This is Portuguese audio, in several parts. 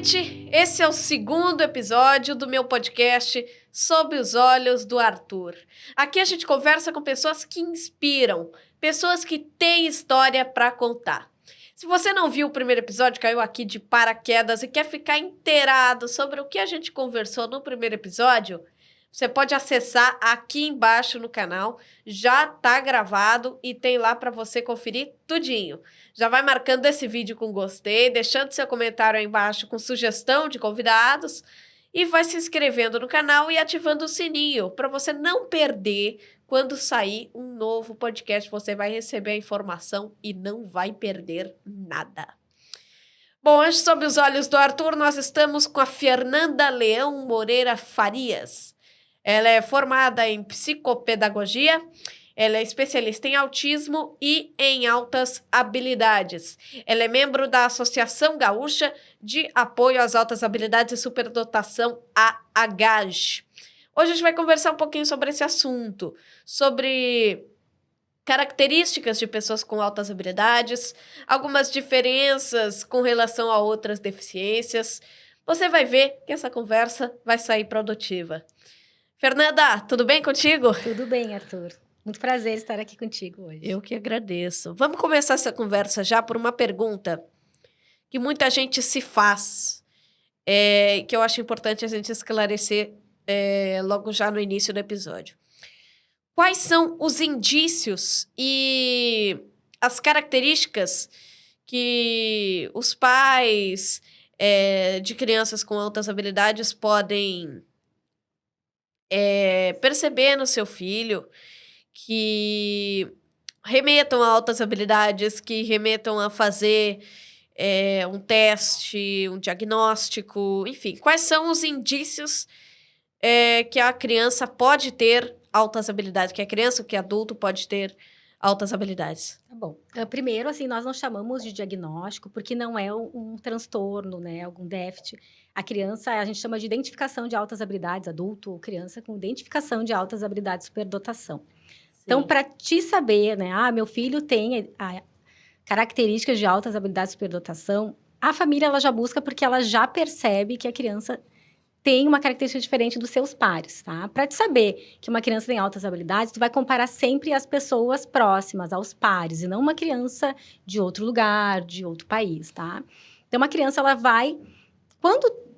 convite. Esse é o segundo episódio do meu podcast Sob os Olhos do Arthur. Aqui a gente conversa com pessoas que inspiram, pessoas que têm história para contar. Se você não viu o primeiro episódio, caiu aqui de paraquedas e quer ficar inteirado sobre o que a gente conversou no primeiro episódio, você pode acessar aqui embaixo no canal, já tá gravado e tem lá para você conferir tudinho. Já vai marcando esse vídeo com gostei, deixando seu comentário aí embaixo com sugestão de convidados e vai se inscrevendo no canal e ativando o sininho para você não perder quando sair um novo podcast. Você vai receber a informação e não vai perder nada. Bom, hoje, sob os olhos do Arthur, nós estamos com a Fernanda Leão Moreira Farias. Ela é formada em psicopedagogia, ela é especialista em autismo e em altas habilidades. Ela é membro da Associação Gaúcha de Apoio às Altas Habilidades e Superdotação, a AGAJ. Hoje a gente vai conversar um pouquinho sobre esse assunto, sobre características de pessoas com altas habilidades, algumas diferenças com relação a outras deficiências. Você vai ver que essa conversa vai sair produtiva. Fernanda, tudo bem contigo? Tudo bem, Arthur. Muito prazer estar aqui contigo hoje. Eu que agradeço. Vamos começar essa conversa já por uma pergunta que muita gente se faz, que eu acho importante a gente esclarecer logo já no início do episódio. Quais são os indícios e as características que os pais de crianças com altas habilidades podem perceber no seu filho, que remetam a altas habilidades, que remetam a fazer um teste, um diagnóstico, enfim. Quais são os indícios que a criança pode ter altas habilidades, que a criança, que adulto pode ter altas habilidades? Tá bom. Primeiro, assim, nós não chamamos de diagnóstico porque não é um transtorno, né? Algum déficit. A criança, a gente chama de identificação de altas habilidades, adulto ou criança com identificação de altas habilidades, superdotação. Sim. Então, para te saber, né? Meu filho tem características de altas habilidades, superdotação. A família, ela já busca porque ela já percebe que a criança tem uma característica diferente dos seus pares, tá? Para te saber que uma criança tem altas habilidades, tu vai comparar sempre as pessoas próximas aos pares, e não uma criança de outro lugar, de outro país, tá? Então, uma criança, ela vai...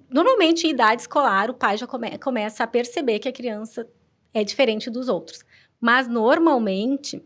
Normalmente, em idade escolar, o pai já começa a perceber que a criança é diferente dos outros. Mas, normalmente...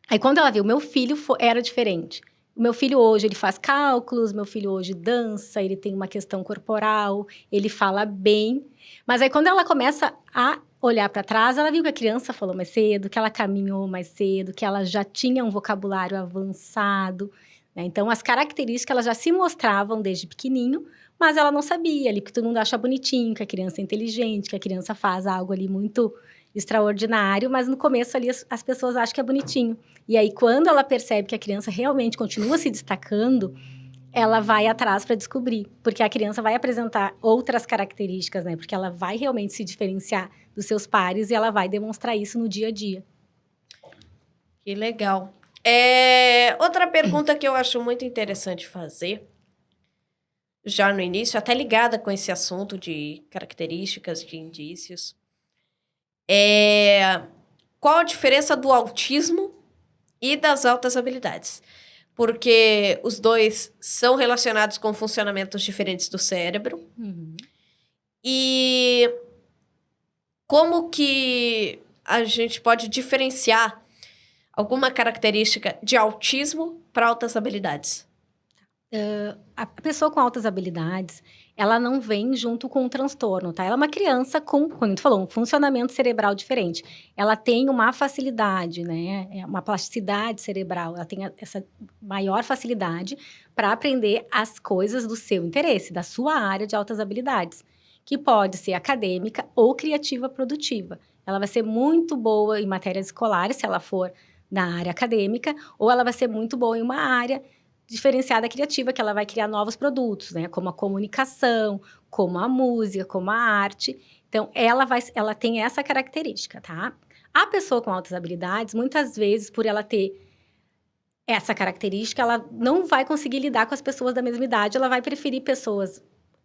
Aí, quando ela viu, meu filho era diferente. O meu filho hoje, ele faz cálculos, meu filho hoje dança, ele tem uma questão corporal, ele fala bem. Mas aí, quando ela começa a olhar para trás, ela viu que a criança falou mais cedo, que ela caminhou mais cedo, que ela já tinha um vocabulário avançado, né? Então, as características, elas já se mostravam desde pequenininho, mas ela não sabia ali, porque todo mundo acha bonitinho, que a criança é inteligente, que a criança faz algo ali muito extraordinário, mas no começo ali as pessoas acham que é bonitinho. E aí, quando ela percebe que a criança realmente continua se destacando, ela vai atrás para descobrir, porque a criança vai apresentar outras características, né? Porque ela vai realmente se diferenciar dos seus pares e ela vai demonstrar isso no dia a dia. Que legal. Outra pergunta que eu acho muito interessante fazer, já no início, até ligada com esse assunto de características, de indícios, qual a diferença do autismo e das altas habilidades? Porque os dois são relacionados com funcionamentos diferentes do cérebro. Uhum. E como que a gente pode diferenciar alguma característica de autismo para altas habilidades? A pessoa com altas habilidades, ela não vem junto com um transtorno, tá? Ela é uma criança com, como a gente falou, um funcionamento cerebral diferente. Ela tem uma facilidade, né? Uma plasticidade cerebral. Ela tem essa maior facilidade para aprender as coisas do seu interesse, da sua área de altas habilidades, que pode ser acadêmica ou criativa produtiva. Ela vai ser muito boa em matérias escolares, se ela for na área acadêmica, ou ela vai ser muito boa em uma área diferenciada criativa, que ela vai criar novos produtos, né? Como a comunicação, como a música, como a arte. Então, ela tem essa característica, tá? A pessoa com altas habilidades, muitas vezes, por ela ter essa característica, ela não vai conseguir lidar com as pessoas da mesma idade, ela vai preferir pessoas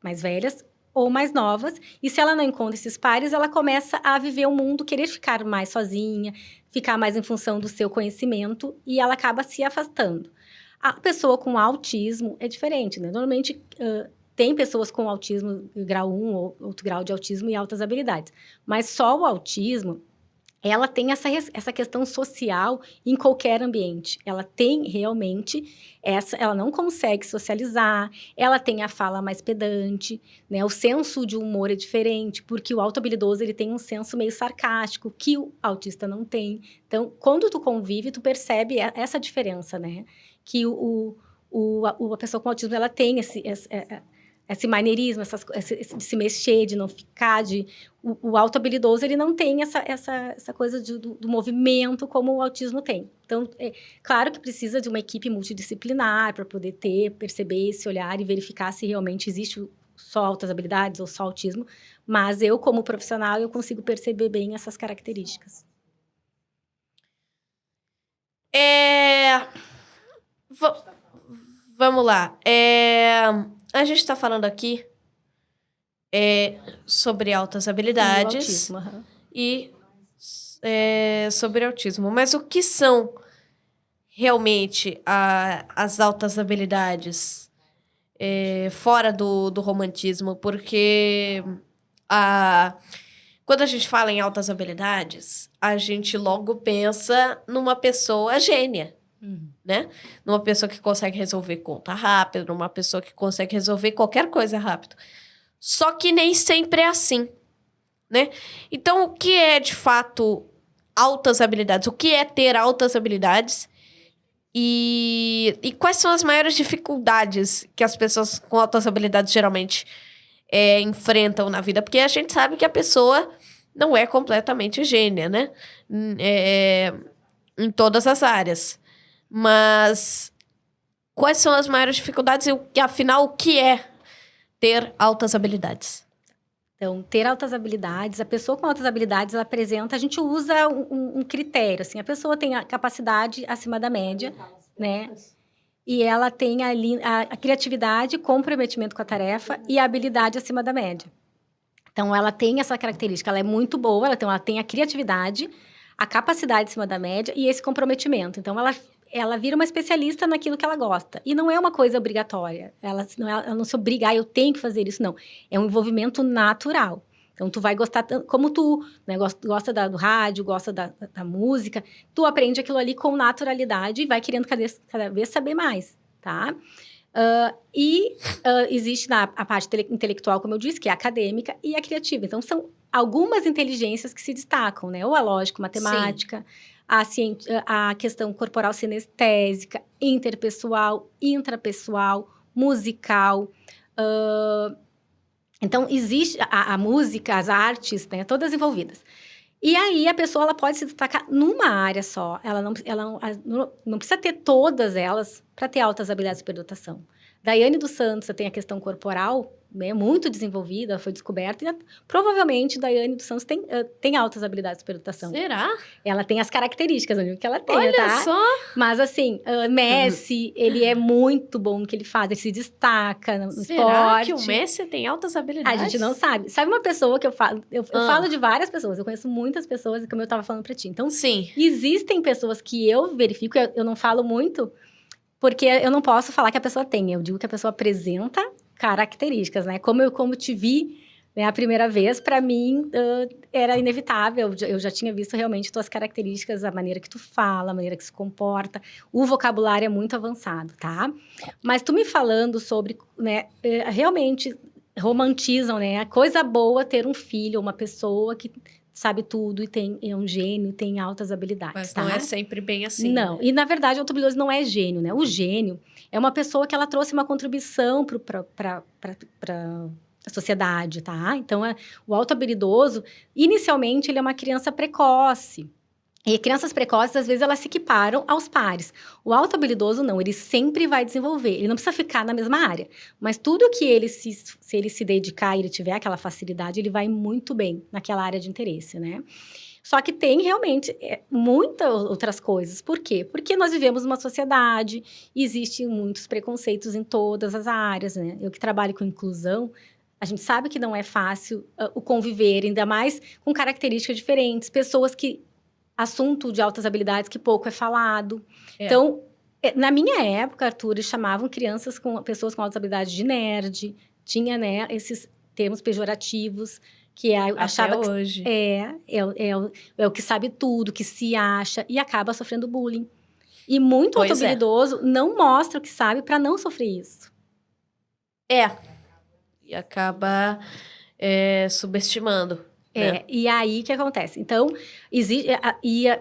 mais velhas ou mais novas. E se ela não encontra esses pares, ela começa a viver o mundo, querer ficar mais sozinha, ficar mais em função do seu conhecimento, e ela acaba se afastando. A pessoa com autismo é diferente, né? Normalmente, tem pessoas com autismo grau 1 ou outro grau de autismo e altas habilidades. Mas só o autismo, ela tem essa questão social em qualquer ambiente. Ela tem realmente ela não consegue socializar, ela tem a fala mais pedante, né? O senso de humor é diferente, porque o auto-habilidoso, ele tem um senso meio sarcástico, que o autista não tem. Então, quando tu convive, tu percebe essa diferença, né? Que a pessoa com autismo, ela tem esse maneirismo, de se mexer, de não ficar, o auto-habilidoso, ele não tem essa coisa do movimento como o autismo tem. Então, claro que precisa de uma equipe multidisciplinar para poder perceber esse olhar e verificar se realmente existe só altas habilidades ou só autismo, mas eu, como profissional, eu consigo perceber bem essas características. Vamos lá. A gente está falando aqui sobre altas habilidades e sobre autismo. Mas o que são realmente as altas habilidades fora do romantismo? Porque quando a gente fala em altas habilidades, a gente logo pensa numa pessoa gênia. Né? Numa pessoa que consegue resolver conta rápido, numa pessoa que consegue resolver qualquer coisa rápido. Só que nem sempre é assim, né? Então, o que é, de fato, altas habilidades? O que é ter altas habilidades? E quais são as maiores dificuldades que as pessoas com altas habilidades geralmente enfrentam na vida? Porque a gente sabe que a pessoa não é completamente gênia, né? Em todas as áreas. Mas quais são as maiores dificuldades e, afinal, o que é ter altas habilidades? Então, ter altas habilidades, a pessoa com altas habilidades, ela apresenta, a gente usa um critério, assim, a pessoa tem a capacidade acima da média, né? E ela tem ali a criatividade, comprometimento com a tarefa e a habilidade acima da média. Então, ela tem essa característica, ela é muito boa, ela tem a criatividade, a capacidade acima da média e esse comprometimento. Então, ela vira uma especialista naquilo que ela gosta. E não é uma coisa obrigatória. Ela não se obriga, eu tenho que fazer isso, não. É um envolvimento natural. Então, tu vai gostar, como tu, né, gosta do rádio, gosta da música, tu aprende aquilo ali com naturalidade e vai querendo cada vez saber mais, tá? Existe a parte intelectual, como eu disse, que é a acadêmica e a criativa. Então, são algumas inteligências que se destacam, né? Ou a lógica, matemática, a questão corporal sinestésica, interpessoal, intrapessoal, musical. Então, existe a música, as artes, né? Todas envolvidas. E aí, a pessoa ela pode se destacar numa área só. Ela não precisa ter todas elas para ter altas habilidades de superdotação. Daiane dos Santos tem a questão corporal, né, muito desenvolvida, foi descoberta. E provavelmente, Daiane dos Santos tem altas habilidades de superdotação. Será? Ela tem as características que ela tem, Olha tá? só! Mas, assim, Messi, ele é muito bom no que ele faz. Ele se destaca no esporte. Será que o Messi tem altas habilidades? A gente não sabe. Sabe uma pessoa que eu falo? Eu falo de várias pessoas. Eu conheço muitas pessoas, como eu estava falando pra ti. Então, sim, existem pessoas que eu verifico, eu não falo muito, porque eu não posso falar que a pessoa tem. Eu digo que a pessoa apresenta características, né? Como te vi, né, a primeira vez, para mim, era inevitável. Eu já tinha visto realmente tuas características, a maneira que tu fala, a maneira que se comporta. O vocabulário é muito avançado, tá? Mas tu me falando sobre, né, realmente romantizam, né? A coisa boa ter um filho, uma pessoa que sabe tudo e é um gênio, tem altas habilidades, mas tá? não é sempre bem assim. Não, né? E na verdade o auto-habilidoso não é gênio, né? O gênio é uma pessoa que ela trouxe uma contribuição para a sociedade, tá? Então, o auto-habilidoso, inicialmente, ele é uma criança precoce. E crianças precoces, às vezes, elas se equiparam aos pares. O auto-habilidoso, não, ele sempre vai desenvolver. Ele não precisa ficar na mesma área. Mas tudo que se ele se dedicar e ele tiver aquela facilidade, ele vai muito bem naquela área de interesse, né? Só que tem realmente muitas outras coisas. Por quê? Porque nós vivemos numa sociedade, existem muitos preconceitos em todas as áreas, né? Eu que trabalho com inclusão, A gente sabe que não é fácil o conviver, ainda mais com características diferentes. Pessoas que... Assunto de altas habilidades que pouco é falado. Então, na minha época, Arthur, eles chamavam pessoas com altas habilidades de nerd. Tinha, né, esses termos pejorativos, que achava Até hoje. É o que sabe tudo, que se acha, e acaba sofrendo bullying. E muito Pois autohabilidoso não mostra o que sabe para não sofrer isso. E acaba subestimando. Né? E aí, o que acontece? Então,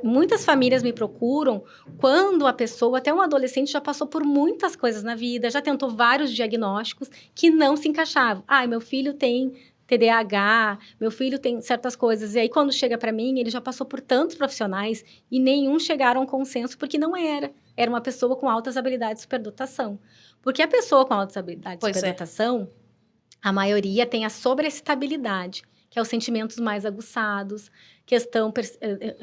muitas famílias me procuram quando a pessoa, até um adolescente, já passou por muitas coisas na vida, já tentou vários diagnósticos que não se encaixavam. Meu filho tem TDAH, meu filho tem certas coisas. E aí, quando chega para mim, ele já passou por tantos profissionais e nenhum chegaram a um consenso, porque não era. Era uma pessoa com altas habilidades de superdotação. Porque a pessoa com altas habilidades de superdotação, a maioria tem a sobreexcitabilidade, que é os sentimentos mais aguçados, questão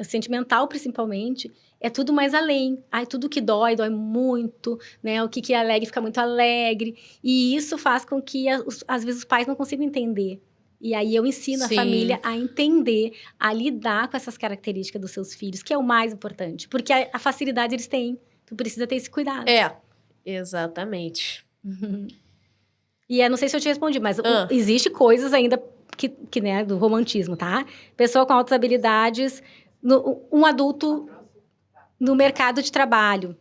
sentimental, principalmente, é tudo mais além. Tudo que dói muito, né? O que é alegre fica muito alegre. E isso faz com que, às vezes, os pais não consigam entender. E aí eu ensino a família a entender, a lidar com essas características dos seus filhos, que é o mais importante. Porque a facilidade eles têm. Tu precisa ter esse cuidado. Exatamente. E eu não sei se eu te respondi, mas existe coisas ainda... Que né, do romantismo, tá? Pessoa com altas habilidades, um adulto no mercado de trabalho.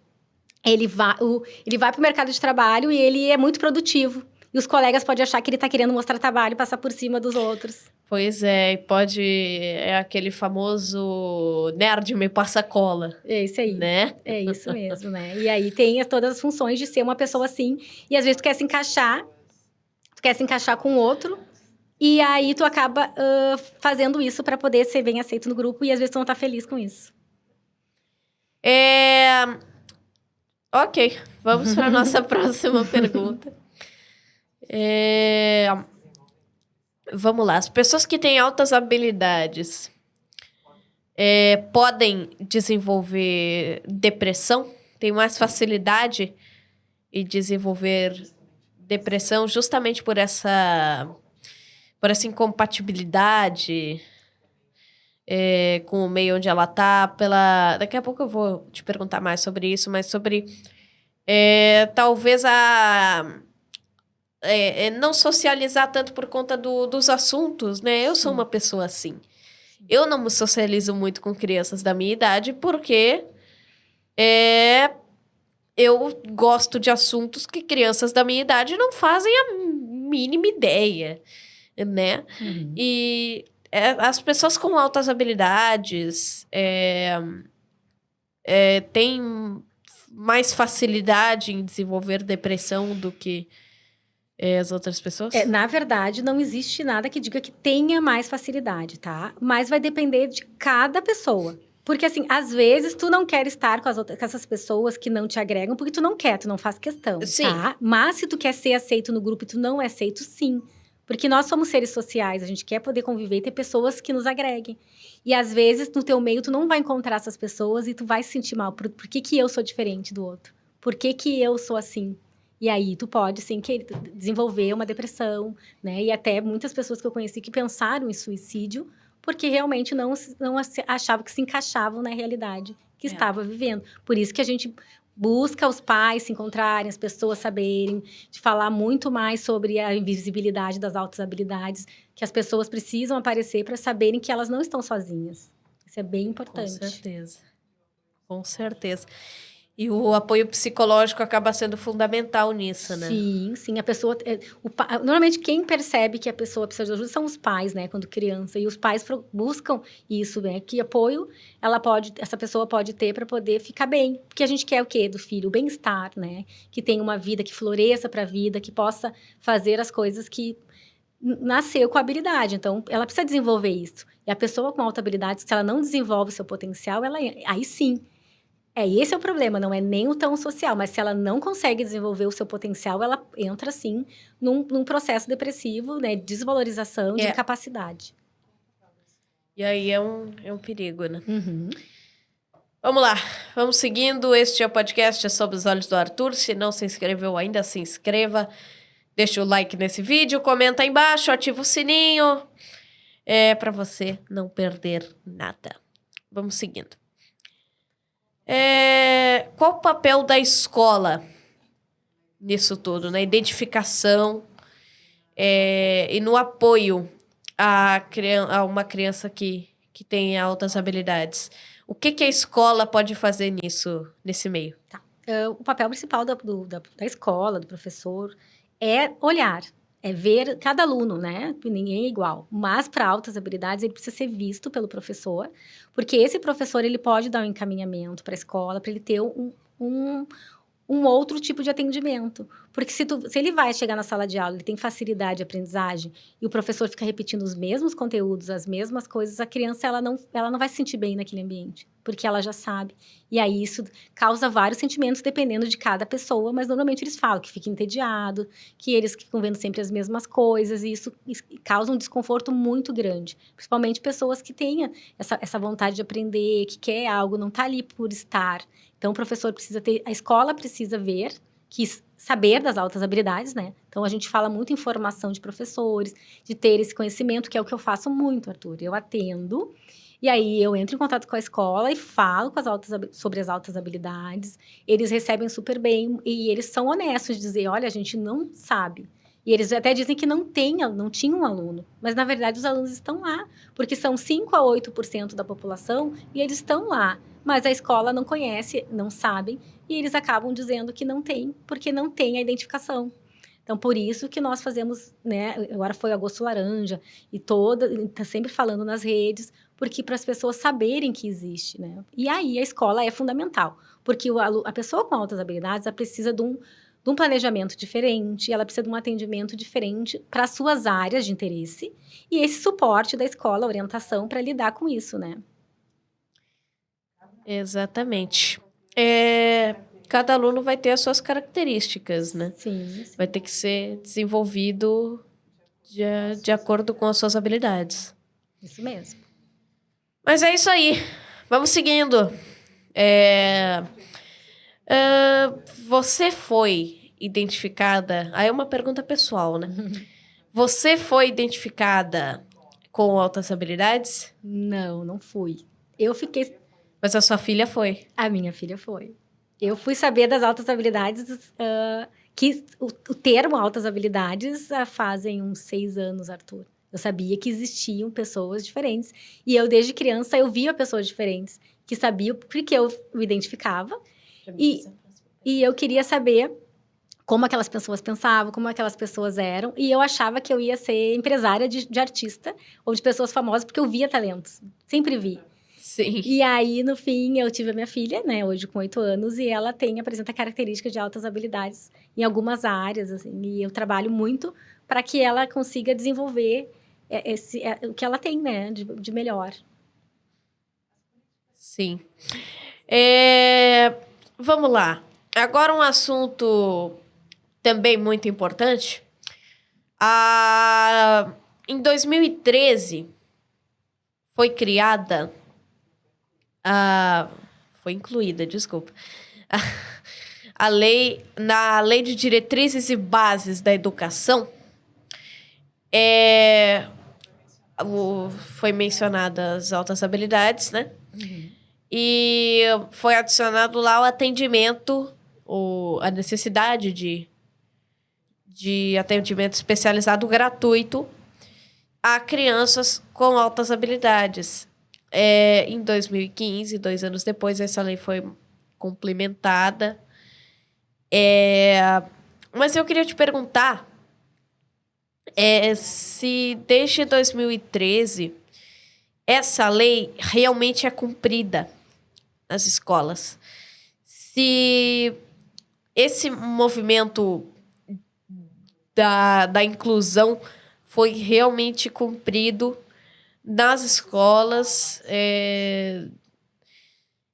Ele vai para o mercado de trabalho e ele é muito produtivo. E os colegas podem achar que ele está querendo mostrar trabalho e passar por cima dos outros. Pois é, é aquele famoso nerd me passa cola. É isso aí. Né? É isso mesmo, né? E aí tem todas as funções de ser uma pessoa assim. E às vezes tu quer se encaixar com outro. E aí, tu acaba fazendo isso para poder ser bem aceito no grupo. E, às vezes, tu não tá feliz com isso. Ok, vamos para a nossa próxima pergunta. Vamos lá. As pessoas que têm altas habilidades podem desenvolver depressão? Tem mais facilidade em desenvolver depressão justamente por essa incompatibilidade com o meio onde ela tá. Daqui a pouco eu vou te perguntar mais sobre isso, mas sobre talvez não socializar tanto por conta dos assuntos, né? Eu sou uma pessoa assim. Eu não me socializo muito com crianças da minha idade porque eu gosto de assuntos que crianças da minha idade não fazem a mínima ideia. Né? E as pessoas com altas habilidades têm mais facilidade em desenvolver depressão do que as outras pessoas? Na verdade, não existe nada que diga que tenha mais facilidade, tá? Mas vai depender de cada pessoa. Porque, assim, às vezes, tu não quer estar com essas pessoas que não te agregam, porque tu não quer, tu não faz questão, tá? Mas se tu quer ser aceito no grupo e tu não é aceito, sim. Porque nós somos seres sociais, a gente quer poder conviver e ter pessoas que nos agreguem. E, às vezes, no teu meio, tu não vai encontrar essas pessoas e tu vai se sentir mal. Por que eu sou diferente do outro? Por que eu sou assim? E aí, tu pode, sim, desenvolver uma depressão, né? E até muitas pessoas que eu conheci que pensaram em suicídio porque realmente não achavam que se encaixavam na realidade que estava vivendo. Por isso que a gente busca os pais se encontrarem, as pessoas saberem, de falar muito mais sobre a invisibilidade das altas habilidades, que as pessoas precisam aparecer para saberem que elas não estão sozinhas. Isso é bem importante. Com certeza. Com certeza. E o apoio psicológico acaba sendo fundamental nisso, né? Sim, sim. A pessoa... Normalmente, quem percebe que a pessoa precisa de ajuda são os pais, né? Quando criança. E os pais buscam isso, né? Que apoio essa pessoa pode ter para poder ficar bem. Porque a gente quer o quê do filho? O bem-estar, né? Que tenha uma vida, que floresça para a vida, que possa fazer as coisas que nasceu com habilidade. Então, ela precisa desenvolver isso. E a pessoa com alta habilidade, se ela não desenvolve o seu potencial, aí sim... esse é o problema, não é nem o tão social, mas se ela não consegue desenvolver o seu potencial, ela entra, sim, num processo depressivo, né, de desvalorização, de incapacidade. E aí é um perigo, né? Vamos lá, vamos seguindo. Este é o podcast Sob os Olhos do Arthur. Se não se inscreveu ainda, se inscreva. deixa o like nesse vídeo, comenta aí embaixo, ativa o sininho. Para você não perder nada. Vamos seguindo. Qual o papel da escola nisso tudo, na identificação e no apoio a uma criança que tem altas habilidades? O que a escola pode fazer nesse meio? Tá. O papel principal da escola, do professor, é olhar, é ver cada aluno, né? Ninguém é igual. Mas para altas habilidades, ele precisa ser visto pelo professor, porque esse professor ele pode dar um encaminhamento para a escola, para ele ter um outro tipo de atendimento. Porque se ele vai chegar na sala de aula, ele tem facilidade de aprendizagem, e o professor fica repetindo os mesmos conteúdos, as mesmas coisas, a criança ela não vai se sentir bem naquele ambiente, porque ela já sabe. E aí isso causa vários sentimentos, dependendo de cada pessoa, mas normalmente eles falam que fica entediado, que eles ficam vendo sempre as mesmas coisas, e isso causa um desconforto muito grande. Principalmente pessoas que têm essa vontade de aprender, que quer algo, não está ali por estar. Então, o professor precisa a escola precisa saber das altas habilidades, né? Então, a gente fala muito em formação de professores, de ter esse conhecimento, que é o que eu faço muito, Arthur. Eu atendo, e aí eu entro em contato com a escola e falo sobre as altas habilidades. Eles recebem super bem e eles são honestos de dizer, olha, a gente não sabe. E eles até dizem que não tinha um aluno. Mas, na verdade, os alunos estão lá, porque são 5 a 8% da população e eles estão lá. Mas a escola não conhece, não sabem, e eles acabam dizendo que não tem, porque não tem a identificação. Então, por isso que nós fazemos, né? Agora foi Agosto Laranja, e está sempre falando nas redes, porque para as pessoas saberem que existe, né? E aí a escola é fundamental, porque a pessoa com altas habilidades, ela precisa de um planejamento diferente, ela precisa de um atendimento diferente para as suas áreas de interesse, e esse suporte da escola, orientação, para lidar com isso, né? Exatamente. Cada aluno vai ter as suas características, né? Sim. Vai ter que ser desenvolvido de acordo com as suas habilidades. Isso mesmo. Mas é isso aí. Vamos seguindo. Você foi identificada... Aí é uma pergunta pessoal, né? Você foi identificada com altas habilidades? Não fui. Eu fiquei... Mas a sua filha foi? A minha filha foi. Eu fui saber das altas habilidades, que o termo altas habilidades fazem uns 6 anos, Arthur. Eu sabia que existiam pessoas diferentes. E eu, desde criança, eu via pessoas diferentes que sabiam, porque eu me identificava. E eu queria saber como aquelas pessoas pensavam, como aquelas pessoas eram. E eu achava que eu ia ser empresária de artista ou de pessoas famosas, porque eu via talentos. Sempre vi. Sim. E aí, no fim, eu tive a minha filha, né, hoje com 8 anos, e ela apresenta características de altas habilidades em algumas áreas, assim, e eu trabalho muito para que ela consiga desenvolver o que ela tem, né, de melhor. Sim. Vamos lá. Agora um assunto também muito importante. Em 2013, foi criada... foi incluída, desculpa. Na Lei de Diretrizes e Bases da Educação, foi mencionada as altas habilidades, né? Uhum. E foi adicionado lá o atendimento, a necessidade de atendimento especializado gratuito a crianças com altas habilidades. Em 2015, 2 anos depois, essa lei foi complementada. Mas eu queria te perguntar se desde 2013 essa lei realmente é cumprida nas escolas. Se esse movimento da inclusão foi realmente cumprido nas escolas.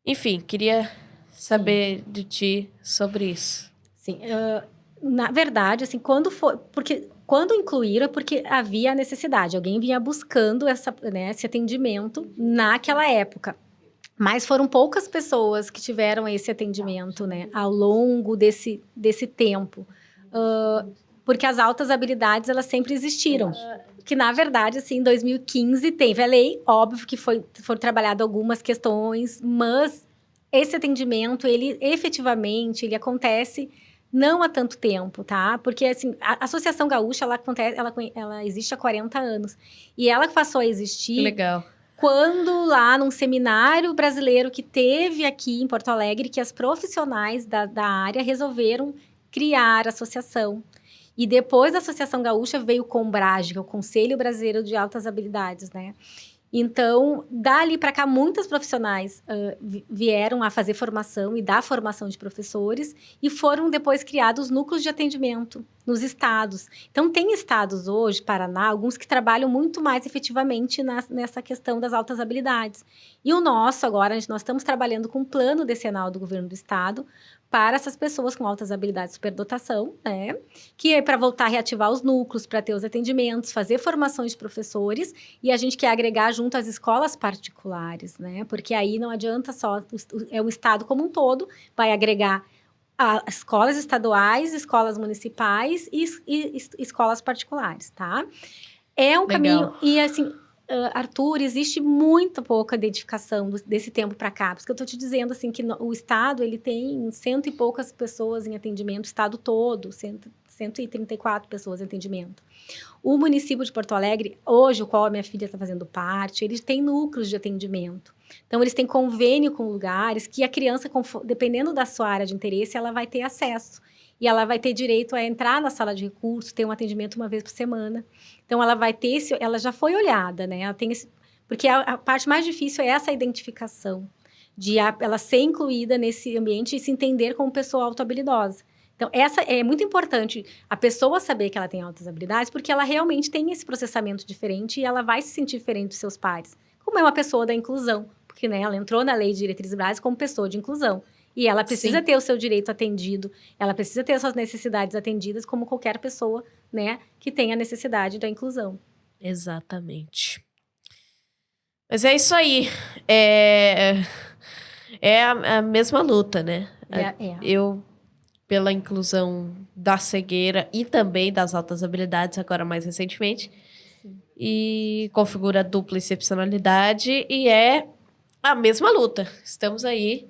Enfim, queria saber de ti sobre isso. Sim, na verdade, assim, quando incluíram, é porque havia a necessidade. Alguém vinha buscando esse atendimento naquela época. Mas foram poucas pessoas que tiveram esse atendimento, né, ao longo desse tempo. porque as altas habilidades, elas sempre existiram. Que, na verdade, assim, em 2015 teve a lei, óbvio que foram trabalhadas algumas questões, mas esse atendimento, ele efetivamente, ele acontece não há tanto tempo, tá? Porque, assim, a Associação Gaúcha, ela existe há 40 anos. E ela passou a existir... Que legal. Quando lá num seminário brasileiro que teve aqui em Porto Alegre, que as profissionais da área resolveram criar a associação. E depois da Associação Gaúcha veio o CONBRAGE, que é o Conselho Brasileiro de Altas Habilidades, né? Então, dali para cá, muitas profissionais vieram a fazer formação e dar formação de professores e foram depois criados núcleos de atendimento nos estados. Então, tem estados hoje, Paraná, alguns que trabalham muito mais efetivamente nessa questão das altas habilidades. E o nosso, agora, nós estamos trabalhando com um plano decenal do governo do estado para essas pessoas com altas habilidades de superdotação, né? Que é para voltar a reativar os núcleos, para ter os atendimentos, fazer formações de professores, e a gente quer agregar junto às escolas particulares, né? Porque aí não adianta só, é o estado como um todo, vai agregar escolas estaduais, escolas municipais e escolas particulares, tá? É um caminho, e assim... Arthur, existe muito pouca identificação desse tempo para cá. Porque eu estou te dizendo assim, que o Estado ele tem 100 e poucas pessoas em atendimento, o Estado todo, 134 pessoas em atendimento. O município de Porto Alegre, hoje, o qual a minha filha está fazendo parte, eles têm núcleos de atendimento. Então, eles têm convênio com lugares que a criança, dependendo da sua área de interesse, ela vai ter acesso. E ela vai ter direito a entrar na sala de recursos, ter um atendimento uma vez por semana. Então, ela vai ter ela já foi olhada, né? Ela tem porque a parte mais difícil é essa identificação, de ela ser incluída nesse ambiente e se entender como pessoa autohabilidosa. Então, essa é muito importante, a pessoa saber que ela tem altas habilidades, porque ela realmente tem esse processamento diferente e ela vai se sentir diferente dos seus pares. Como é uma pessoa da inclusão, porque né, ela entrou na Lei de Diretrizes Básicas como pessoa de inclusão. E ela precisa ter o seu direito atendido, ela precisa ter as suas necessidades atendidas como qualquer pessoa, né, que tenha necessidade da inclusão. Exatamente. Mas é isso aí. É a mesma luta, né? Eu, pela inclusão da cegueira e também das altas habilidades, agora mais recentemente, e configura dupla excepcionalidade, e é a mesma luta. Estamos aí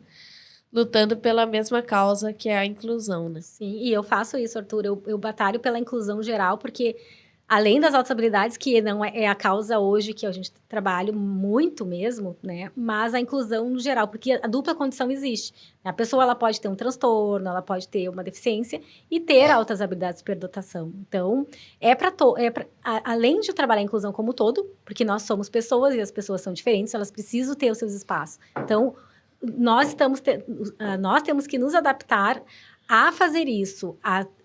lutando pela mesma causa, que é a inclusão, né? Sim, e eu faço isso, Arthur. Eu batalho pela inclusão geral, porque além das altas habilidades, que não é a causa hoje que a gente trabalha muito mesmo, né? Mas a inclusão no geral, porque a dupla condição existe. A pessoa ela pode ter um transtorno, ela pode ter uma deficiência e ter altas habilidades de superdotação. Então, além de trabalhar a inclusão como um todo, porque nós somos pessoas e as pessoas são diferentes, elas precisam ter os seus espaços. Então, nós temos que nos adaptar a fazer isso.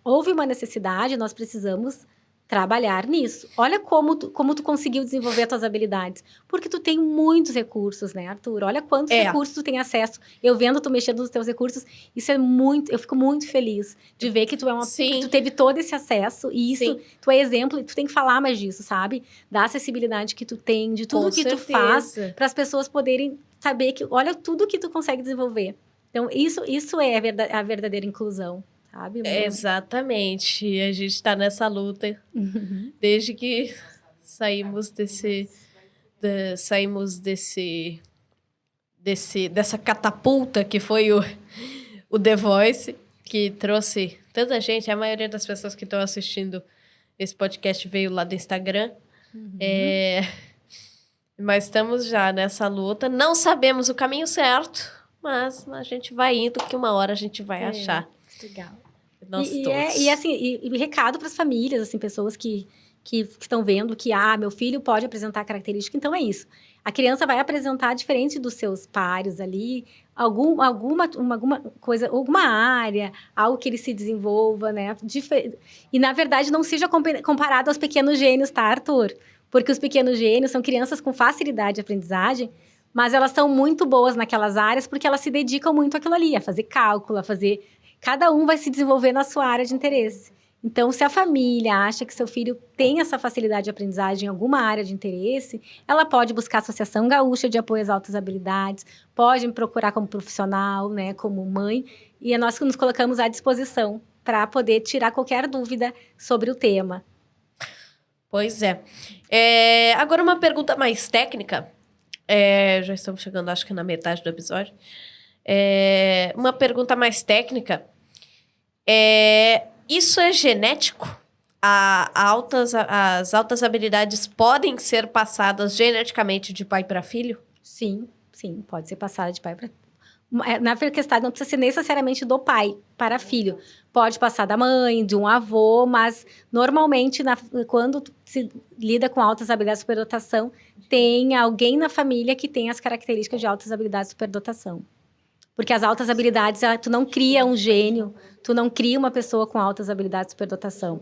Houve uma necessidade, nós precisamos trabalhar nisso. Olha como tu conseguiu desenvolver as tuas habilidades. Porque tu tem muitos recursos, né, Arthur? Olha quantos recursos tu tem acesso. Eu vendo tu mexendo nos teus recursos, isso é muito... Eu fico muito feliz de ver que tu que tu teve todo esse acesso. E isso, tu é exemplo, tu tem que falar mais disso, sabe? Da acessibilidade que tu tem, de tudo que tu faz, para as pessoas poderem saber que, olha tudo que tu consegue desenvolver. Então, isso é a verdadeira inclusão, sabe? Exatamente. E a gente está nessa luta desde que saímos dessa catapulta que foi o The Voice, que trouxe tanta gente. A maioria das pessoas que estão assistindo esse podcast veio lá do Instagram. Mas estamos já nessa luta. Não sabemos o caminho certo, mas a gente vai indo, que uma hora a gente vai achar. Legal. Nós todos. E recado para as famílias, assim, pessoas que estão vendo que, meu filho pode apresentar característica, então é isso. A criança vai apresentar diferente dos seus pares ali, alguma coisa, alguma área, algo que ele se desenvolva, né? E, na verdade, não seja comparado aos pequenos gênios, tá, Arthur? Porque os pequenos gênios são crianças com facilidade de aprendizagem, mas elas são muito boas naquelas áreas porque elas se dedicam muito àquilo ali, a fazer cálculo, Cada um vai se desenvolver na sua área de interesse. Então, se a família acha que seu filho tem essa facilidade de aprendizagem em alguma área de interesse, ela pode buscar a Associação Gaúcha de Apoio às Altas Habilidades, pode me procurar como profissional, né, como mãe, e nós nos colocamos à disposição para poder tirar qualquer dúvida sobre o tema. Pois é. Agora uma pergunta mais técnica. Já estamos chegando, acho que na metade do episódio. Uma pergunta mais técnica. Isso é genético? As altas habilidades podem ser passadas geneticamente de pai para filho? Sim, pode ser passada de pai para... Na questão, não precisa ser necessariamente do pai para filho. Pode passar da mãe, de um avô, mas normalmente, quando se lida com altas habilidades de superdotação, tem alguém na família que tem as características de altas habilidades de superdotação. Porque as altas habilidades, tu não cria um gênio, tu não cria uma pessoa com altas habilidades de superdotação.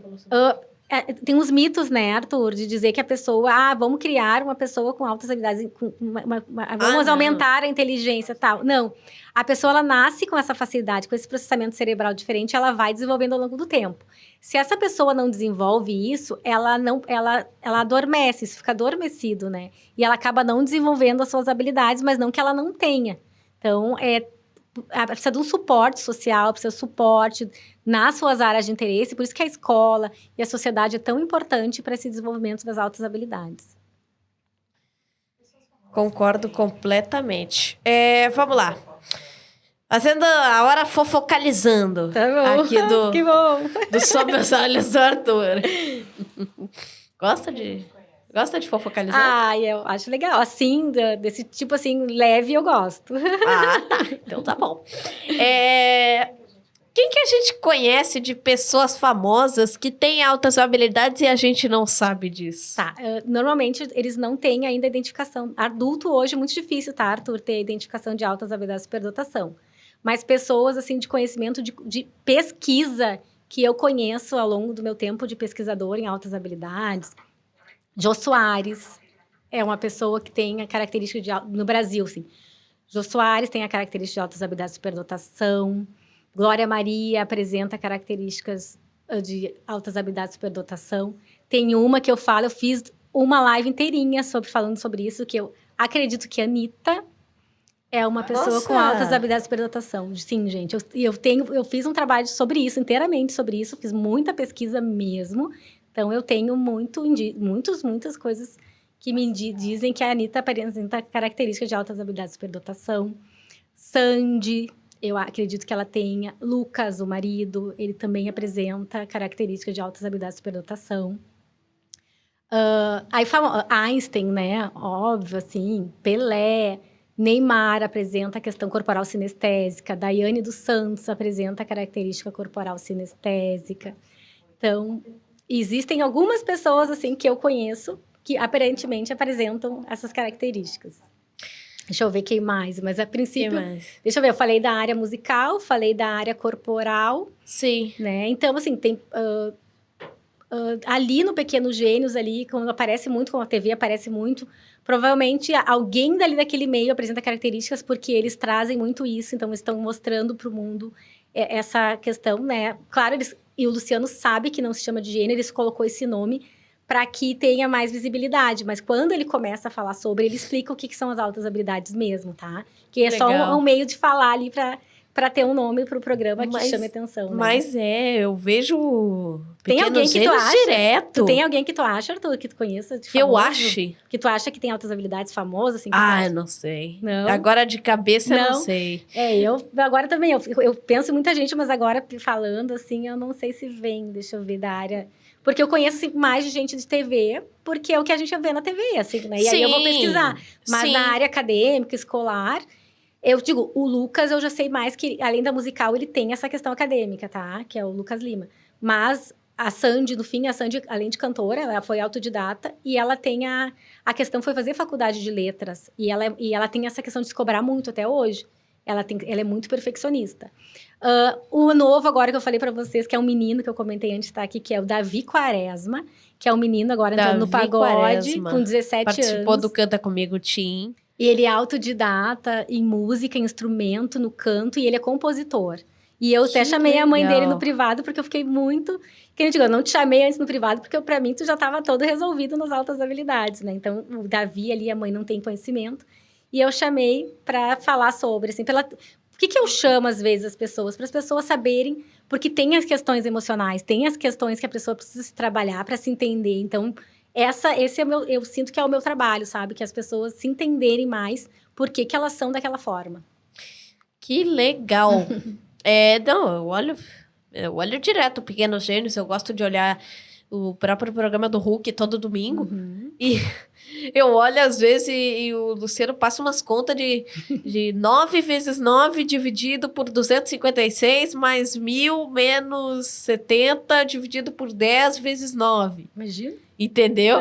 Tem uns mitos, né, Arthur, de dizer que a pessoa, vamos criar uma pessoa com altas habilidades, vamos aumentar a inteligência e tal. Não, a pessoa, ela nasce com essa facilidade, com esse processamento cerebral diferente, ela vai desenvolvendo ao longo do tempo. Se essa pessoa não desenvolve isso, ela adormece, isso fica adormecido, né? E ela acaba não desenvolvendo as suas habilidades, mas não que ela não tenha. Então, precisa de um suporte social, precisa de suporte nas suas áreas de interesse, por isso que a escola e a sociedade é tão importante para esse desenvolvimento das altas habilidades. Concordo completamente. Vamos lá. Fazendo a hora fofocalizando. Tá bom. Aqui Que bom. do Sob os Olhos do Arthur. Gosta de fofocalizar? Eu acho legal. Assim, desse tipo assim, leve, eu gosto. Tá. Então tá bom. Quem que a gente conhece de pessoas famosas que têm altas habilidades e a gente não sabe disso? Tá. Normalmente, eles não têm ainda identificação. Adulto hoje é muito difícil, tá, Arthur, ter identificação de altas habilidades de superdotação. Mas pessoas, assim, de conhecimento de pesquisa que eu conheço ao longo do meu tempo de pesquisador em altas habilidades... Jô Soares é uma pessoa que tem a característica no Brasil, sim. Jô Soares tem a característica de altas habilidades de superdotação. Glória Maria apresenta características de altas habilidades de superdotação. Tem uma que eu fiz uma live inteirinha falando sobre isso, que eu acredito que a Anitta é uma pessoa com altas habilidades de superdotação. Sim, gente. Eu fiz um trabalho sobre isso, inteiramente sobre isso, fiz muita pesquisa mesmo. Então, eu tenho muitas coisas que me dizem que a Anitta apresenta características de altas habilidades de superdotação. Sandy, eu acredito que ela tenha. Lucas, o marido, ele também apresenta características de altas habilidades de superdotação. Einstein, né? Óbvio, assim. Pelé. Neymar apresenta a questão corporal sinestésica. Daiane dos Santos apresenta a característica corporal sinestésica. Então... existem algumas pessoas, assim, que eu conheço que aparentemente apresentam essas características. Deixa eu ver quem mais, mas a princípio... Deixa eu ver, eu falei da área musical, falei da área corporal. Sim. Né? Então, assim, tem... ali no Pequenos Gênios, ali, quando aparece muito, como a TV aparece muito, provavelmente alguém dali daquele meio apresenta características porque eles trazem muito isso, então estão mostrando para o mundo essa questão, né? Claro, e o Luciano sabe que não se chama de gênero, ele colocou esse nome para que tenha mais visibilidade. Mas quando ele começa a falar sobre, ele explica o que são as altas habilidades mesmo, tá? Que é só um meio de falar ali para ter um nome para o programa que chame atenção, né? Mas eu vejo tem alguém que tu acha direto. Tu tem alguém que tu acha, Arthur, que tu conheça de famoso? Que eu ache? Que tu acha que tem altas habilidades famosas? Assim, eu não sei. Não? Agora de cabeça eu não sei. Agora também, eu penso em muita gente, mas agora falando assim, eu não sei se vem, deixa eu ver, da área... Porque eu conheço, assim, mais de gente de TV, porque é o que a gente vê na TV, assim, né? E aí eu vou pesquisar. Mas na área acadêmica, escolar... Eu digo, o Lucas, eu já sei mais que, além da musical, ele tem essa questão acadêmica, tá? Que é o Lucas Lima. Mas a Sandy, no fim, além de cantora, ela foi autodidata. E ela tem a questão, foi fazer faculdade de letras. E ela tem essa questão de se cobrar muito até hoje. Ela é muito perfeccionista. O novo, agora que eu falei pra vocês, que é um menino que eu comentei antes, tá aqui, que é o Davi Quaresma. Que é um menino agora entrando no pagode, com 17 anos. Participou do Canta Comigo, Tim. E ele é autodidata em música, em instrumento, no canto, e ele é compositor. E eu até chamei a mãe dele no privado, porque eu fiquei muito... Que eu digo, eu não te chamei antes no privado, porque pra mim tu já estava todo resolvido nas altas habilidades, né? Então, o Davi ali, a mãe não tem conhecimento. E eu chamei pra falar sobre, assim, Por que eu chamo, às vezes, as pessoas? Para as pessoas saberem, porque tem as questões emocionais, tem as questões que a pessoa precisa se trabalhar para se entender. Então, esse é eu sinto que é o meu trabalho, sabe? Que as pessoas se entenderem mais por que elas são daquela forma. Que legal. Não, eu olho direto Pequenos Gênios, eu gosto de olhar o próprio programa do Hulk todo domingo. E eu olho às vezes e o Luciano passa umas contas de 9 vezes 9 dividido por 256 mais 1.000 menos 70 dividido por 10 vezes 9. Imagina. Entendeu?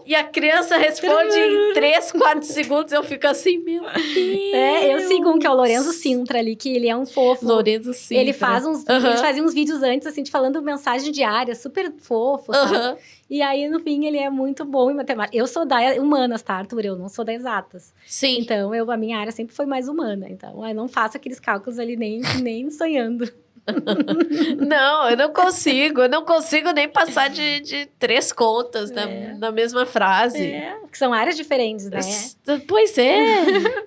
E a criança responde em 3, 4 segundos. Eu fico assim, meu Deus. Eu sigo um que é o Lorenzo Sintra ali, que ele é um fofo. Lorenzo Sintra. Ele fazia uns vídeos antes, assim, de falando mensagem diária, super fofo, sabe? E aí, no fim, ele é muito bom em matemática. Eu sou da humanas, tá, Arthur? Eu não sou da exatas. Sim. Então, a minha área sempre foi mais humana. Então, eu não faço aqueles cálculos ali nem sonhando. Não, eu não consigo nem passar de 3 contas na mesma frase. Que são áreas diferentes, né? Pois é.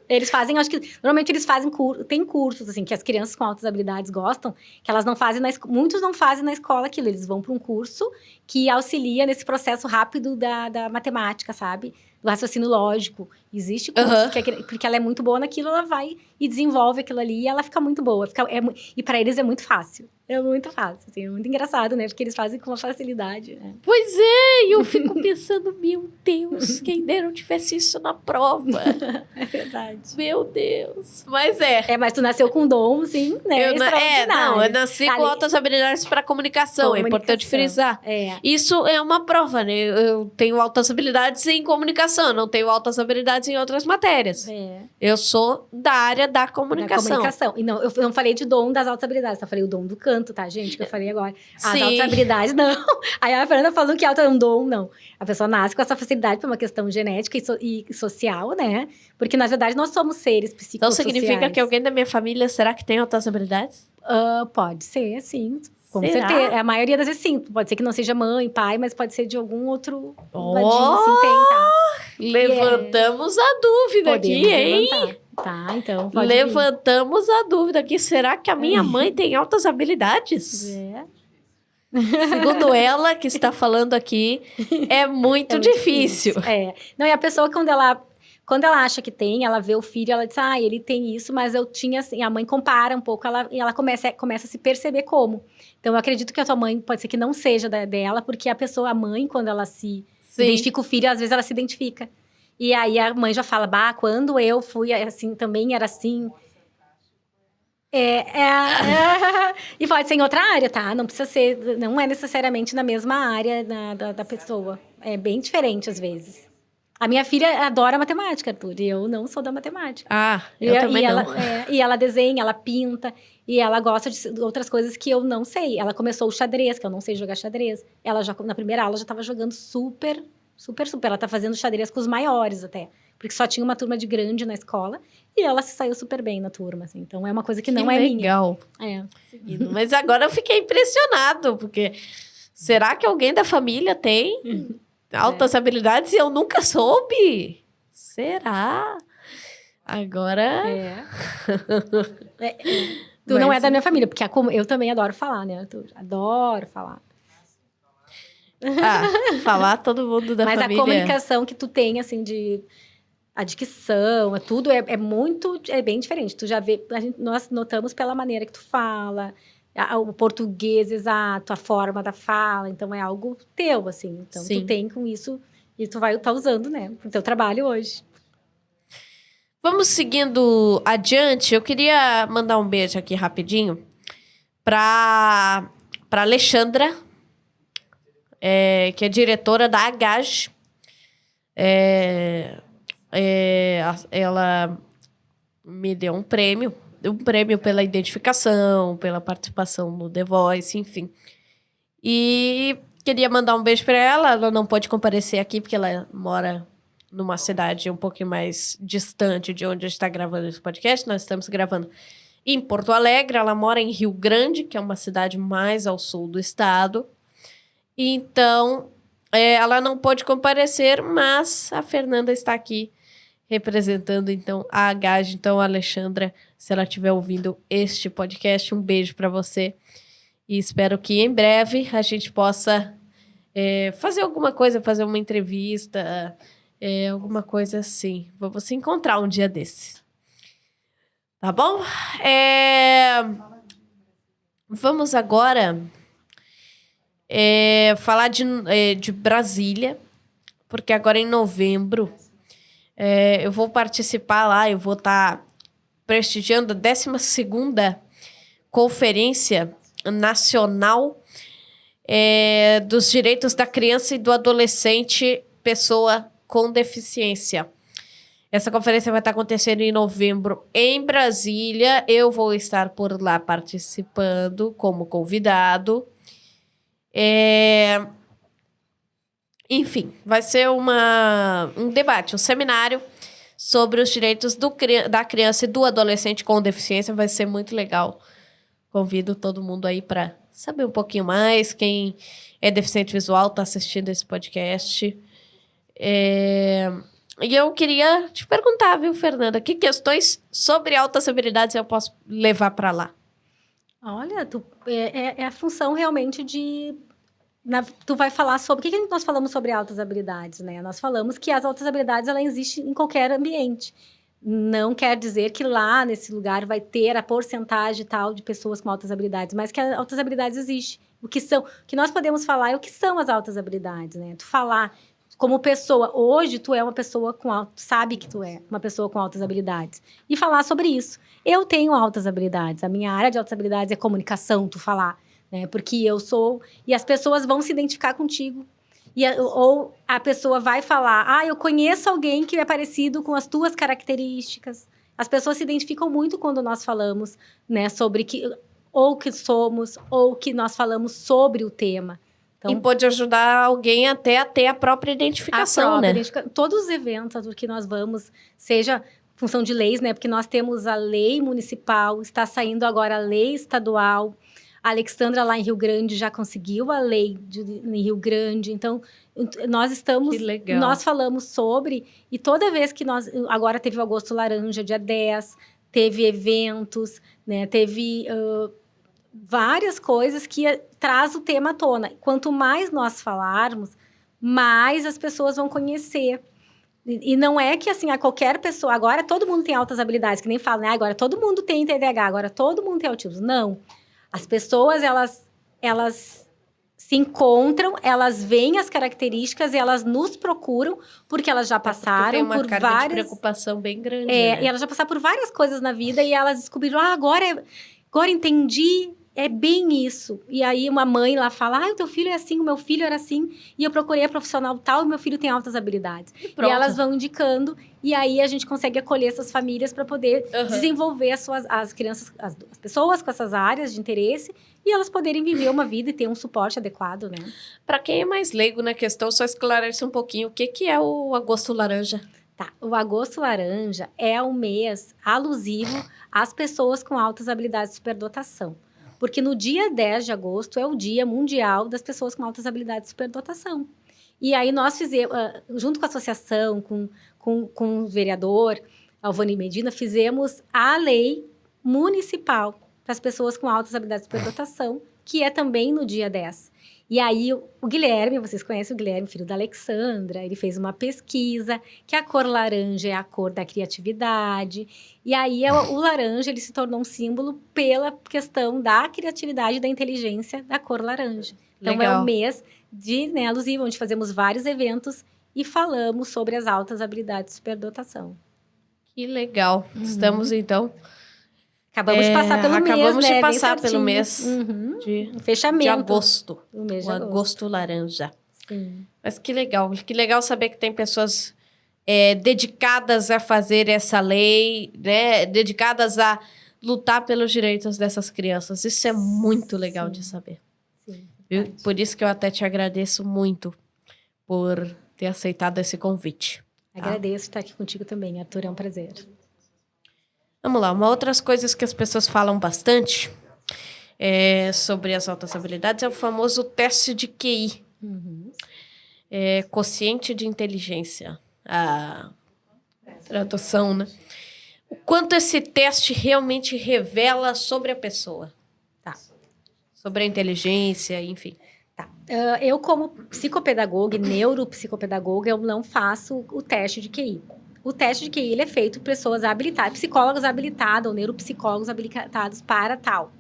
Eles fazem, acho que, normalmente eles fazem, tem cursos, assim, que as crianças com altas habilidades gostam, que elas não fazem, muitos não fazem na escola aquilo, eles vão para um curso que auxilia nesse processo rápido da matemática, sabe? Do raciocínio lógico. Existe curso, porque ela é muito boa naquilo, ela vai e desenvolve aquilo ali e ela fica muito boa. E para eles é muito fácil. É muito fácil, assim, é muito engraçado, né? Porque eles fazem com uma facilidade, né? Pois é, e eu fico pensando, meu Deus, quem dera eu tivesse isso na prova. É verdade. Meu Deus. Mas mas tu nasceu com dom, sim, né? Eu nasci com altas habilidades para comunicação, é importante frisar. Isso é uma prova, né? Eu tenho altas habilidades em comunicação, não tenho altas habilidades em outras matérias. Eu sou da área da comunicação. E não, eu não falei de dom das altas habilidades, eu falei o dom do canto, tá, gente? Que eu falei agora. As altas habilidades, não. Aí a Fernanda falou que alta é um dom, não. A pessoa nasce com essa facilidade por uma questão genética e social, né? Porque, na verdade, nós somos seres psicossociais. Então, significa que alguém da minha família, será que tem altas habilidades? Pode ser, sim. Com certeza. A maioria das vezes, sim. Pode ser que não seja mãe, pai, mas pode ser de algum outro ladinho, assim, tem, tá? Levantamos a dúvida aqui, hein? Tá, então levantamos a dúvida aqui. Será que a minha mãe tem altas habilidades? Segundo ela, que está falando aqui, é muito difícil. Não, e a pessoa, quando ela acha que tem, ela vê o filho, ela diz, ele tem isso, mas eu tinha assim. A mãe compara um pouco, e ela começa a se perceber como. Então, eu acredito que a tua mãe pode ser que não seja dela, porque a mãe, quando ela se identifica o filho, às vezes ela se identifica. E aí a mãe já fala, quando eu fui assim, também era assim. E pode ser em outra área, tá? Não precisa ser, não é necessariamente na mesma área da pessoa. É bem diferente, às vezes. A minha filha adora matemática, Arthur, e eu não sou da matemática. Eu também não. E ela desenha, ela pinta, e ela gosta de outras coisas que eu não sei. Ela começou o xadrez, que eu não sei jogar xadrez. Ela na primeira aula já estava jogando super. Ela tá fazendo xadrez com os maiores até. Porque só tinha uma turma de grande na escola. E ela se saiu super bem na turma, assim. Então, é uma coisa que não é minha. Legal. Mas agora eu fiquei impressionado. Porque será que alguém da família tem altas habilidades e eu nunca soube? Será? Agora... Tu não é da minha família. Porque eu também adoro falar, né, Arthur? Adoro falar. Falar todo mundo da família. Mas a comunicação que tu tem, assim, a dicção, tudo é bem diferente. Tu já vê, nós notamos pela maneira que tu fala, o português exato, a forma da fala. Então, é algo teu, assim. Então, tu tem com isso e tu vai estar usando, né, pro teu trabalho hoje. Vamos seguindo adiante. Eu queria mandar um beijo aqui rapidinho para Alexandra, que é diretora da AGAG. Ela me deu um prêmio pela identificação, pela participação no The Voice, enfim. E queria mandar um beijo para ela. Ela não pode comparecer aqui porque ela mora numa cidade um pouquinho mais distante de onde a gente está gravando esse podcast. Nós estamos gravando em Porto Alegre. Ela mora em Rio Grande, que é uma cidade mais ao sul do estado. Então, ela não pôde comparecer, mas a Fernanda está aqui representando, então, a AGAD. Então, Alexandra, se ela estiver ouvindo este podcast, um beijo para você. E espero que em breve a gente possa fazer alguma coisa, fazer uma entrevista, alguma coisa assim. Vamos se encontrar um dia desse. Tá bom? Vamos agora falar de Brasília, porque agora em novembro eu vou participar lá, eu vou estar prestigiando a 12ª Conferência Nacional dos Direitos da Criança e do Adolescente Pessoa com Deficiência. Essa conferência vai estar acontecendo em novembro em Brasília. Eu vou estar por lá participando como convidado. Enfim, vai ser um debate, um seminário sobre os direitos da criança e do adolescente com deficiência. Vai ser muito legal. Convido todo mundo aí para saber um pouquinho mais. Quem é deficiente visual está assistindo esse podcast. E eu queria te perguntar, viu, Fernanda, que questões sobre altas habilidades eu posso levar para lá? Olha, é a função realmente tu vai falar sobre... O que nós falamos sobre altas habilidades, né? Nós falamos que as altas habilidades, ela existe em qualquer ambiente. Não quer dizer que lá, nesse lugar, vai ter a porcentagem tal de pessoas com altas habilidades, mas que as altas habilidades existem. O que nós podemos falar é o que são as altas habilidades, né? Tu falar... Como pessoa, hoje tu é uma pessoa sabe que tu é uma pessoa com altas habilidades. E falar sobre isso. Eu tenho altas habilidades. A minha área de altas habilidades é comunicação, tu falar. Né? Porque eu sou... E as pessoas vão se identificar contigo. Ou a pessoa vai falar, eu conheço alguém que é parecido com as tuas características. As pessoas se identificam muito quando nós falamos, né, sobre ou que somos, ou que nós falamos sobre o tema. Então, e pode ajudar alguém até a ter a própria identificação, né? Todos os eventos que nós vamos, seja função de leis, né? Porque nós temos a lei municipal, está saindo agora a lei estadual. A Alexandra, lá em Rio Grande, já conseguiu a lei em Rio Grande. Então, nós estamos... Que legal. Nós falamos sobre... E toda vez que nós... Agora teve o Agosto Laranja, dia 10. Teve eventos, né? Teve... várias coisas que traz o tema à tona. Quanto mais nós falarmos, mais as pessoas vão conhecer. E não é que, assim, a qualquer pessoa... Agora, todo mundo tem altas habilidades, que nem falam, né? Agora, todo mundo tem TDAH, agora, todo mundo tem autismo. Não. As pessoas, elas se encontram, elas veem as características e elas nos procuram, porque elas já passaram tem uma por carga várias... de preocupação bem grande, né? E elas já passaram por várias coisas na vida e elas descobriram, agora entendi... É bem isso. E aí, uma mãe lá fala, o teu filho é assim, o meu filho era assim, e eu procurei a profissional tal, e meu filho tem altas habilidades. E elas vão indicando, e aí a gente consegue acolher essas famílias para poder desenvolver as crianças, as pessoas com essas áreas de interesse, e elas poderem viver uma vida e ter um suporte adequado, né? Para quem é mais leigo na questão, só esclarece um pouquinho, o que é o Agosto Laranja? Tá, o Agosto Laranja é um mês alusivo às pessoas com altas habilidades de superdotação. Porque no dia 10 de agosto é o Dia Mundial das Pessoas com Altas Habilidades de Superdotação. E aí nós fizemos, junto com a associação, com o vereador Alvani Medina, fizemos a lei municipal para as pessoas com altas habilidades de superdotação, que é também no dia 10. E aí o Guilherme, vocês conhecem o Guilherme, filho da Alexandra, ele fez uma pesquisa que a cor laranja é a cor da criatividade. E aí o laranja ele se tornou um símbolo pela questão da criatividade e da inteligência da cor laranja. Então Legal. É um mês alusivo, onde fazemos vários eventos e falamos sobre as altas habilidades de superdotação. Que legal. Estamos, então... Acabamos de passar pelo mês, né? Acabamos de passar pelo mês de fechamento. De agosto. O mês de agosto laranja. Sim. Mas que legal saber que tem pessoas dedicadas a fazer essa lei, né? Dedicadas a lutar pelos direitos dessas crianças. Isso é muito legal de saber. Sim. Por isso que eu até te agradeço muito por ter aceitado esse convite. Agradeço estar aqui contigo também, Arthur. É um prazer. Vamos lá, outras coisas que as pessoas falam bastante sobre as altas habilidades é o famoso teste de QI. Quociente de inteligência. Tradução, né? O quanto esse teste realmente revela sobre a pessoa. Tá. Sobre a inteligência, enfim. Tá. Eu, como psicopedagoga e neuropsicopedagoga, eu não faço o teste de QI. O teste de QI ele é feito por pessoas habilitadas, psicólogos habilitados ou neuropsicólogos habilitados para tal.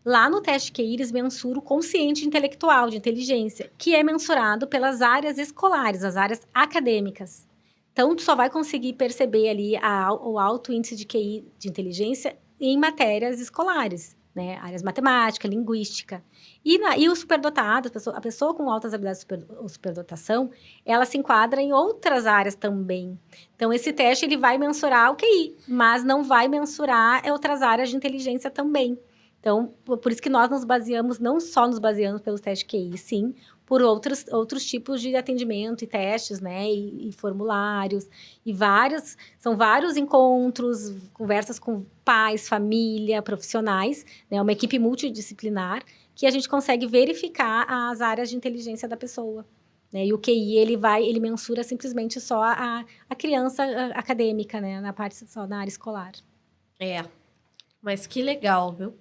Lá no teste de QI, eles mensuram o consciente intelectual, de inteligência, que é mensurado pelas áreas escolares, as áreas acadêmicas. Então, tu só vai conseguir perceber ali o alto índice de QI, de inteligência, em matérias escolares, né? Áreas matemática, linguística. E o superdotado, a pessoa com altas habilidades ou superdotação, ela se enquadra em outras áreas também. Então, esse teste ele vai mensurar o QI, mas não vai mensurar outras áreas de inteligência também. Então, por isso que nós não só nos baseamos pelos testes QI, sim, por outros tipos de atendimento e testes, né, e formulários, são vários encontros, conversas com pais, família, profissionais, né, uma equipe multidisciplinar, que a gente consegue verificar as áreas de inteligência da pessoa. Né, e o QI, ele mensura simplesmente só a criança acadêmica, né, só na área escolar. Mas que legal, viu?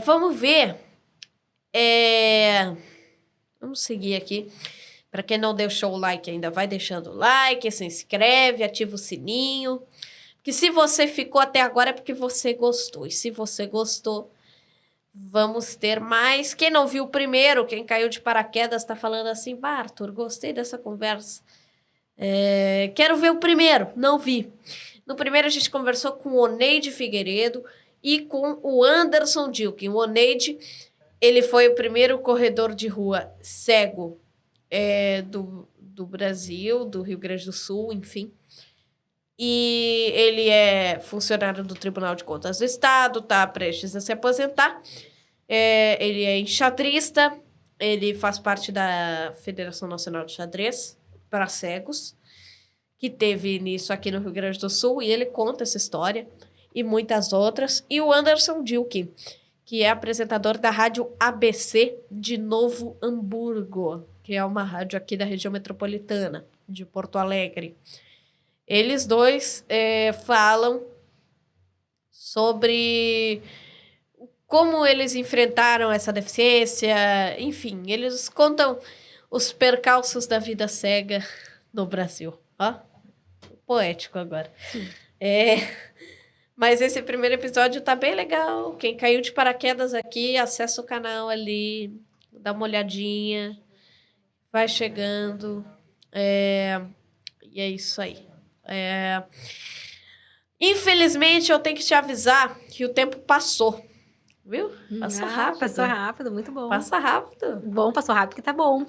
Vamos ver. Vamos seguir aqui. Para quem não deixou o like ainda, vai deixando o like, se inscreve, ativa o sininho. Porque se você ficou até agora é porque você gostou. E se você gostou, vamos ter mais. Quem não viu o primeiro, quem caiu de paraquedas, está falando assim, Arthur, gostei dessa conversa. Quero ver o primeiro, não vi. No primeiro a gente conversou com o Oneide Figueiredo e com o Anderson Dilkin. O Oneide, ele foi o primeiro corredor de rua cego do Brasil, do Rio Grande do Sul, enfim. E ele é funcionário do Tribunal de Contas do Estado, está prestes a se aposentar. Ele é enxadrista, ele faz parte da Federação Nacional de Xadrez para cegos, que teve início aqui no Rio Grande do Sul, e ele conta essa história e muitas outras. E o Anderson Dilkin, que é apresentador da rádio ABC de Novo Hamburgo, que é uma rádio aqui da região metropolitana de Porto Alegre. Eles dois falam sobre como eles enfrentaram essa deficiência, enfim, eles contam os percalços da vida cega no Brasil. Ó, poético agora. Mas esse primeiro episódio tá bem legal. Quem caiu de paraquedas aqui, acessa o canal ali, dá uma olhadinha, vai chegando. E é isso aí. Infelizmente, eu tenho que te avisar que o tempo passou. Viu? Passou rápido. Passou rápido, muito bom. Passa rápido. Bom, passou rápido que tá bom.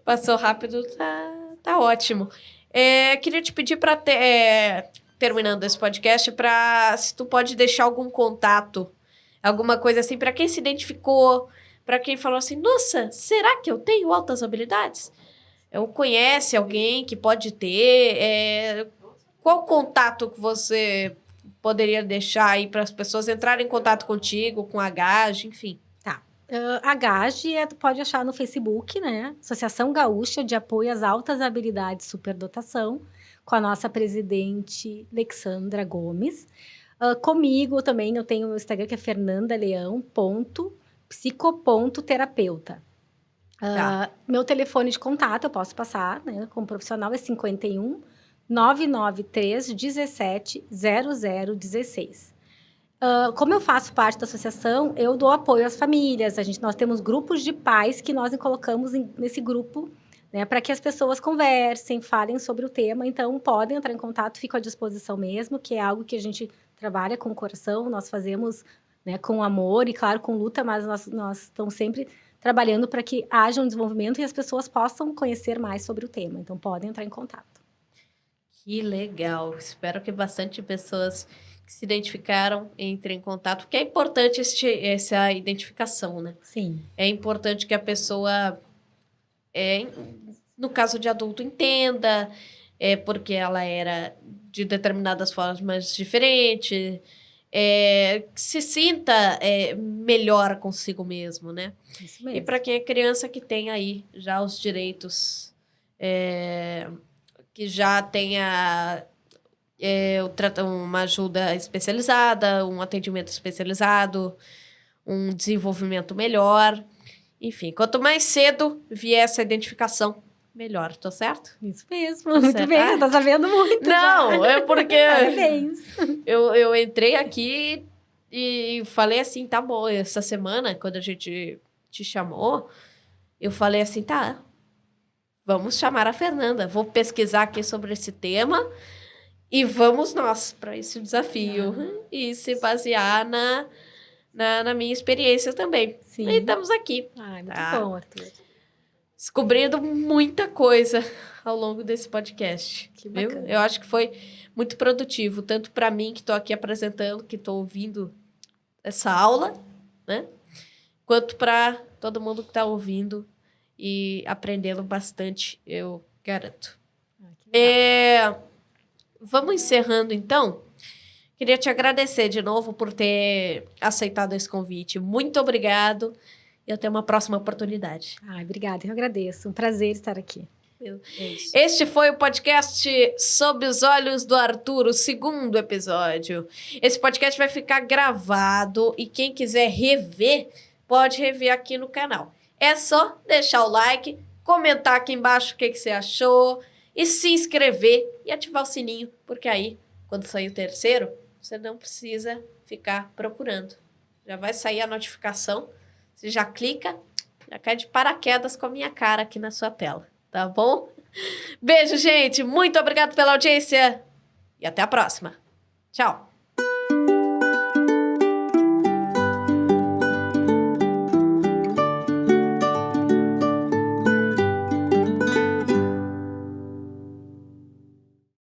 Passou rápido, tá ótimo. Queria te pedir para terminando esse podcast, se tu pode deixar algum contato, alguma coisa assim, para quem se identificou, para quem falou assim, nossa, será que eu tenho altas habilidades? Ou conhece alguém que pode ter? Qual contato que você poderia deixar aí para as pessoas entrarem em contato contigo, com a GAGE, enfim? Tá. A GAGE tu pode achar no Facebook, né? Associação Gaúcha de Apoio às Altas Habilidades e Superdotação, com a nossa presidente Alexandra Gomes. Comigo também eu tenho o Instagram, que é fernandaleão.psico.terapeuta. Meu telefone de contato, eu posso passar, né, como profissional, é 51 993 17 0016. Como eu faço parte da associação, eu dou apoio às famílias. Nós temos grupos de pais que nós colocamos nesse grupo, né, para que as pessoas conversem, falem sobre o tema. Então, podem entrar em contato, fico à disposição mesmo, que é algo que a gente trabalha com o coração, nós fazemos, né, com amor e, claro, com luta, mas nós estamos sempre trabalhando para que haja um desenvolvimento e as pessoas possam conhecer mais sobre o tema. Então, podem entrar em contato. Que legal! Espero que bastante pessoas que se identificaram entrem em contato, porque é importante essa identificação, né? Sim. É importante que a pessoa, no caso de adulto, entenda porque ela era de determinadas formas diferentes, se sinta melhor consigo mesmo, né? Isso mesmo. E para quem é criança, que tem aí já os direitos que já tenha uma ajuda especializada, um atendimento especializado, um desenvolvimento melhor. Enfim, quanto mais cedo vier essa identificação, melhor, tô certo? Isso mesmo, muito bem, tá sabendo muito. Não, já. é porque Parabéns. eu entrei aqui e falei assim, tá bom, essa semana, quando a gente te chamou, eu falei assim, tá, vamos chamar a Fernanda, vou pesquisar aqui sobre esse tema e vamos nós para esse desafio e se basear na minha experiência também. Sim. E estamos aqui. Ai, muito bom, Arthur. Descobrindo muita coisa ao longo desse podcast. Que bacana. Viu? Eu acho que foi muito produtivo, tanto para mim, que estou aqui apresentando, que estou ouvindo essa aula, né? Quanto para todo mundo que está ouvindo e aprendendo bastante, eu garanto. Vamos encerrando, então. Queria te agradecer de novo por ter aceitado esse convite. Muito obrigado e até uma próxima oportunidade. Ai, obrigada, eu agradeço. Um prazer estar aqui. Este foi o podcast Sob os Olhos do Arthur, o 2º episódio. Esse podcast vai ficar gravado e quem quiser rever, pode rever aqui no canal. É só deixar o like, comentar aqui embaixo o que você achou e se inscrever e ativar o sininho, porque aí, quando sair o 3º, você não precisa ficar procurando. Já vai sair a notificação, você já clica, já cai de paraquedas com a minha cara aqui na sua tela, tá bom? Beijo, gente, muito obrigado pela audiência e até a próxima. Tchau!